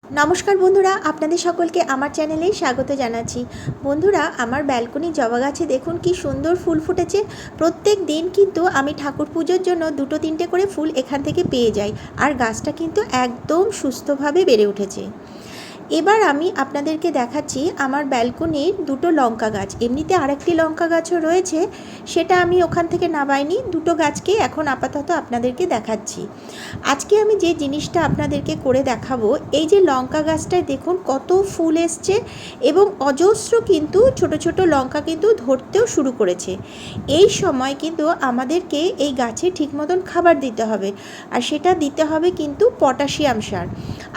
নমস্কার বন্ধুরা, আপনাদের সকলকে আমার চ্যানেলে স্বাগত জানাচ্ছি। বন্ধুরা, আমার ব্যালকনি জবা গাছে দেখুন কি সুন্দর ফুল ফুটেছে। প্রত্যেক দিন কিন্তু আমি ঠাকুর পুজোর জন্য 2-3টে করে ফুল এখান থেকে পেয়ে যাই, আর গাছটা কিন্তু একদম সুস্থভাবে বেড়ে উঠেছে। এবার আমি আপনাদেরকে দেখাচ্ছি আমার ব্যালকনির 2টো লঙ্কা গাছ। এমনিতে আরেকটি লঙ্কা গাছও রয়েছে, সেটা আমি ওখান থেকে নামাইনি। 2টো গাছকে এখন আপাতত আপনাদেরকে দেখাচ্ছি। আজকে আমি যে জিনিসটা আপনাদেরকে করে দেখাবো, এই যে লঙ্কা গাছটায় দেখুন কত ফুল এসছে এবং অজস্র কিন্তু ছোট ছোট লঙ্কা কিন্তু ধরতেও শুরু করেছে। এই সময় কিন্তু আমাদেরকে এই গাছে ঠিক মতন খাবার দিতে হবে, আর সেটা দিতে হবে কিন্তু পটাশিয়াম সার।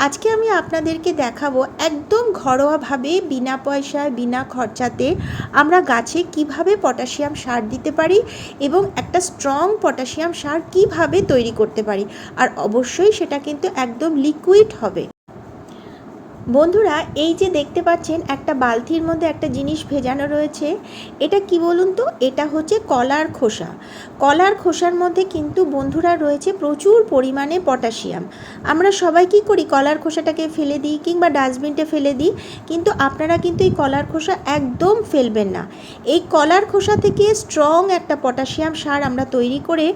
আজকে আমি আপনাদেরকে দেখাবো একদম ঘরোয়াভাবে, বিনা পয়সায়, বিনা খরচাতে আমরা গাছে কিভাবে পটাশিয়াম সার দিতে পারি এবং একটা স্ট্রং পটাশিয়াম সার কিভাবে তৈরি করতে পারি। আর অবশ্যই সেটা কিন্তু একদম লিকুইড হবে। বন্ধুরা, এই যে দেখতে পাচ্ছেন একটা বালতির মধ্যে একটা জিনিস ভেজানো রয়েছে, এটা কি বলুন তো? এটা হচ্ছে কলার খোসা। কলার খোসার মধ্যে কিন্তু বন্ধুরা রয়েছে প্রচুর পরিমাণে পটাশিয়াম। আমরা সবাই কী করি, কলার খোসাটাকে ফেলে দিই কিংবা ডাস্টবিনটা ফেলে দিই, কিন্তু আপনারা কিন্তু এই কলার খোসা একদম ফেলবেন না। এই কলার খোসা থেকে স্ট্রং একটা পটাশিয়াম সার আমরা তৈরি করে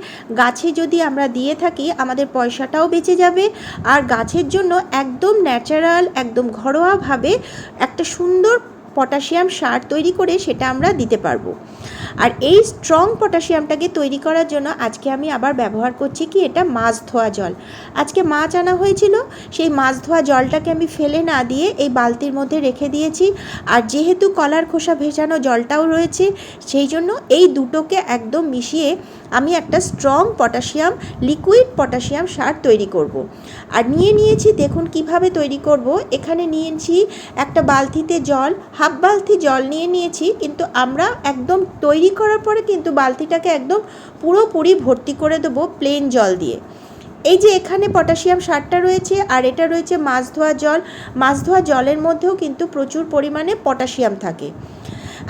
গাছে যদি আমরা দিয়ে থাকি, আমাদের পয়সাটাও বেঁচে যাবে, আর গাছের জন্য একদম ন্যাচারাল, একদম ঘরোয়াভাবে একটা সুন্দর পটাশিয়াম সার তৈরি করে সেটা আমরা দিতে পারবো। আর এই স্ট্রং পটাশিয়ামটাকে তৈরি করার জন্য আজকে আমি আবার ব্যবহার করছি কি, এটা মাছ ধোয়া জল। আজকে মাছ আনা হয়েছিল, সেই মাছ ধোয়া জলটাকে আমি ফেলে না দিয়ে এই বালতির মধ্যে রেখে দিয়েছি। আর যেহেতু কলার খোসা ভেজানো জলটাও রয়েছে, সেই জন্য এই দুটোকে একদম মিশিয়ে আমি একটা স্ট্রং পটাশিয়াম, লিকুইড পটাশিয়াম সার তৈরি করব। আর নিয়েছি দেখুন কিভাবে তৈরি করব। এখানে নিয়েছি একটা বালতিতে জল, হাফ বালতি জল নিয়েছি, কিন্তু আমরা একদম তৈরি করার পরে কিন্তু বালতিটাকে একদম পুরোপুরি ভর্তি করে দেবো প্লেন জল দিয়ে। এই যে এখানে পটাশিয়াম সারটা রয়েছে, আর এটা রয়েছে মাছ ধোয়া জল। মাছ ধোয়া জলের মধ্যেও কিন্তু প্রচুর পরিমাণে পটাশিয়াম থাকে।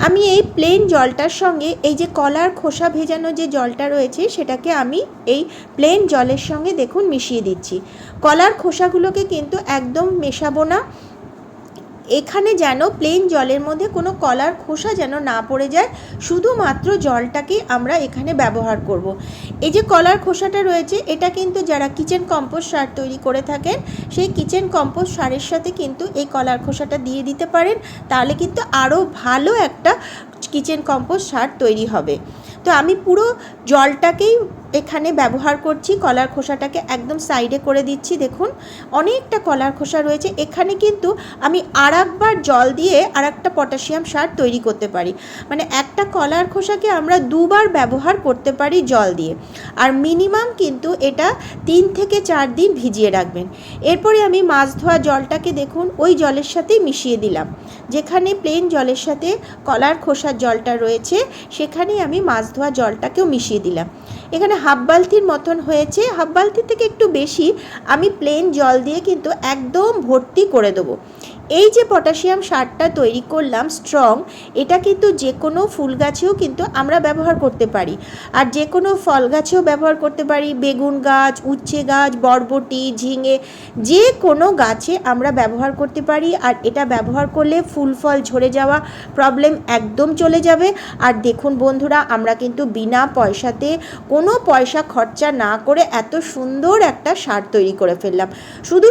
আমি এই প্লেন জলটার সঙ্গে এই যে কলার খোসা ভেজানো যে জলটা রয়েছে, সেটাকে আমি এই প্লেন জলের সঙ্গে দেখুন মিশিয়ে দিচ্ছি। কলার খোসাগুলোকে কিন্তু একদম মেশাবো না, এখানে যেন প্লেন জলের মধ্যে কোনো কলার খোসা যেন না পড়ে যায়, শুধুমাত্র জলটাকে আমরা এখানে ব্যবহার করব। এই যে কলার খোসাটা রয়েছে, এটা কিন্তু যারা কিচেন কম্পোস্ট সার তৈরি করে থাকেন, সেই কিচেন কম্পোস্ট সারের সাথে কিন্তু এই কলার খোসাটা দিয়ে দিতে পারেন, তাহলে কিন্তু আরও ভালো একটা কিচেন কম্পোস্ট সার তৈরি হবে। তো আমি পুরো জলটাকেই এখানে ব্যবহার করছি, কলার খোসাটাকে একদম সাইডে করে দিচ্ছি। দেখুন অনেকটা কলার খোসা রয়েছে, এখানে কিন্তু আমি আরেকবার জল দিয়ে আরেকটা পটাশিয়াম সার তৈরি করতে পারি। মানে একটা কলার খোসাকে আমরা দুবার ব্যবহার করতে পারি জল দিয়ে। আর মিনিমাম কিন্তু এটা 3 থেকে 4 দিন ভিজিয়ে রাখবেন। এরপরে আমি মাছ ধোয়া জলটাকে দেখুন ওই জলের সাথেই মিশিয়ে দিলাম। যেখানে প্লেন জলের সাথে কলার খোসার জলটা রয়েছে, সেখানেই আমি মাছ ধোয়া জলটাকেও মিশিয়ে দিলাম। এখানে হাফ বালতির মতন হয়েছে, হাফ বালতির থেকে একটু বেশি আমি প্লেন জল দিয়ে কিন্তু একদম ভর্তি করে দেবো। এই যে পটাশিয়াম সারটা তৈরি করলাম স্ট্রং, এটা কিন্তু যে কোনো ফুল গাছেও কিন্তু আমরা ব্যবহার করতে পারি, আর যে কোনো ফল গাছেও ব্যবহার করতে পারি। বেগুন গাছ, উচ্ছে গাছ, বরবটি, ঝিঙে, যে কোনো গাছে আমরা ব্যবহার করতে পারি। আর এটা ব্যবহার করলে ফুল ফল ঝরে যাওয়া প্রবলেম একদম চলে যাবে। আর দেখুন বন্ধুরা, আমরা কিন্তু বিনা পয়সাতে, কোনো পয়সা খরচা না করে এত সুন্দর একটা সার তৈরি করে ফেললাম।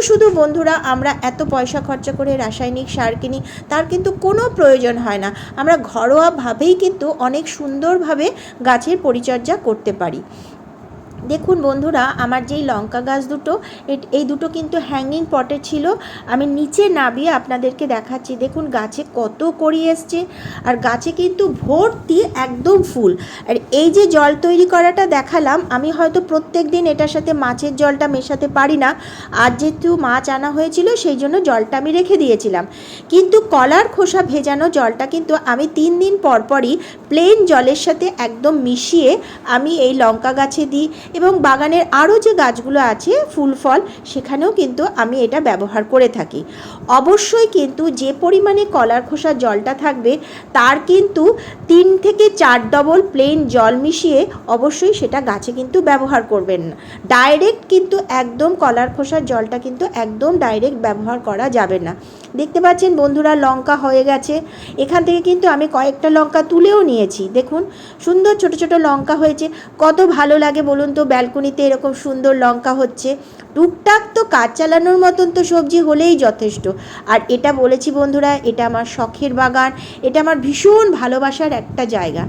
শুধু বন্ধুরা, আমরা এত পয়সা খরচা করে রাসায়নিক সার কিনি, তার কিন্তু কোনো প্রয়োজন হয় না। আমরা ঘরোয়াভাবেই কিন্তু অনেক সুন্দরভাবে গাছের পরিচর্যা করতে পারি। দেখুন বন্ধুরা, আমার যেই লঙ্কা গাছ দুটো, এই দুটো কিন্তু হ্যাঙ্গিং পটে ছিল। আমি নিচে নামিয়ে আপনাদেরকে দেখাচ্ছি। দেখুন গাছে কত কড়ি এসছে, আর গাছে কিন্তু ভর্তি একদম ফুল। আর এই যে জল তৈরি করাটা দেখালাম, আমি হয়তো প্রত্যেক দিন এটার সাথে মাছের জলটা মেশাতে পারি না, আর যেহেতু মাছ আনা হয়েছিল সেই জন্য জলটা আমি রেখে দিয়েছিলাম। কিন্তু কলার খোসা ভেজানো জলটা কিন্তু আমি 3 দিন পরই প্লেন জলের সাথে একদম মিশিয়ে আমি এই লঙ্কা গাছে দিই। এবং বাগানের আরও যে গাছগুলো আছে ফুল ফল সেখানেও কিন্তু আমি এটা ব্যবহার করে থাকি। অবশ্যই কিন্তু যে পরিমাণে কলার খোসার জলটা থাকবে তার কিন্তু 3 থেকে 4 ডবল প্লেন জল মিশিয়ে অবশ্যই সেটা গাছে কিন্তু ব্যবহার করবেন না। ডাইরেক্ট কিন্তু একদম কলার খোসার জলটা কিন্তু একদম ডাইরেক্ট ব্যবহার করা যাবে না। দেখতে পাচ্ছেন বন্ধুরা লঙ্কা হয়ে গেছে, এখান থেকে কিন্তু আমি কয়েকটা লঙ্কা তুলেও নিয়েছি। দেখুন সুন্দর ছোট ছোট লঙ্কা হয়েছে, কত ভালো লাগে বলুন তো ব্যালকনিতে এরকম সুন্দর লঙ্কা হচ্ছে। টুকটাক তো কাজ চালানোর মতন তো সবজি হলেই যথেষ্ট। আর এটা বলেছি বন্ধুরা, এটা আমার শখের বাগান, এটা আমার ভীষণ ভালোবাসার একটা জায়গা।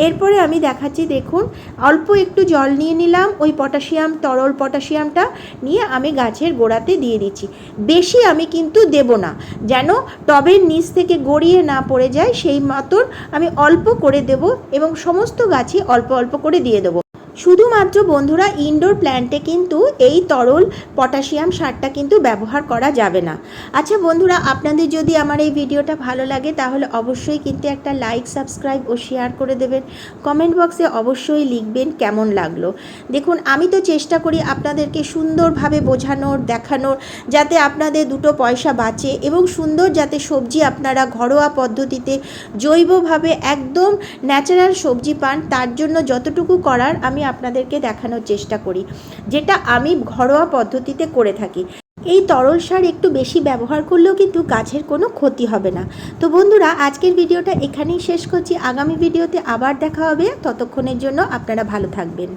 এরপরে আমি দেখাচ্ছি, দেখুন অল্প একটু জল নিয়ে নিলাম, ওই পটাশিয়াম তরল পটাশিয়ামটা নিয়ে আমি গাছের গোড়াতে দিয়ে দিচ্ছি। বেশি আমি কিন্তু দেব না, যেন টবের নিচ থেকে গড়িয়ে না পড়ে যায়, সেই মতন আমি অল্প করে দেব এবং সমস্ত গাছই অল্প অল্প করে দিয়ে দেবো। শুধুমাত্র বন্ধুরা ইনডোর প্ল্যান্টে কিন্তু এই তরল পটাশিয়াম সারটা কিন্তু ব্যবহার করা যাবে না। আচ্ছা বন্ধুরা, আপনাদের যদি আমার এই ভিডিওটা ভালো লাগে তাহলে অবশ্যই কিন্তু একটা লাইক, সাবস্ক্রাইব ও শেয়ার করে দেবেন। কমেন্ট বক্সে অবশ্যই লিখবেন কেমন লাগলো। দেখুন আমি তো চেষ্টা করি আপনাদেরকে সুন্দরভাবে বোঝানোর, দেখানোর, যাতে আপনাদের দুটো পয়সা বাঁচে এবং সুন্দর যাতে সবজি আপনারা ঘরোয়া পদ্ধতিতে জৈবভাবে একদম ন্যাচারাল সবজি পান, তার জন্য যতটুকু করার আমি আপনাদেরকে দেখানোর চেষ্টা করি, যেটা আমি ঘরোয়া পদ্ধতিতে করে থাকি। এই তরল সার একটু বেশি ব্যবহার করলেও কিন্তু গাছের কোনো ক্ষতি হবে না। তো বন্ধুরা আজকের ভিডিওটা এখানেই শেষ করছি, আগামী ভিডিওতে আবার দেখা হবে, ততক্ষণের জন্য আপনারা ভালো থাকবেন।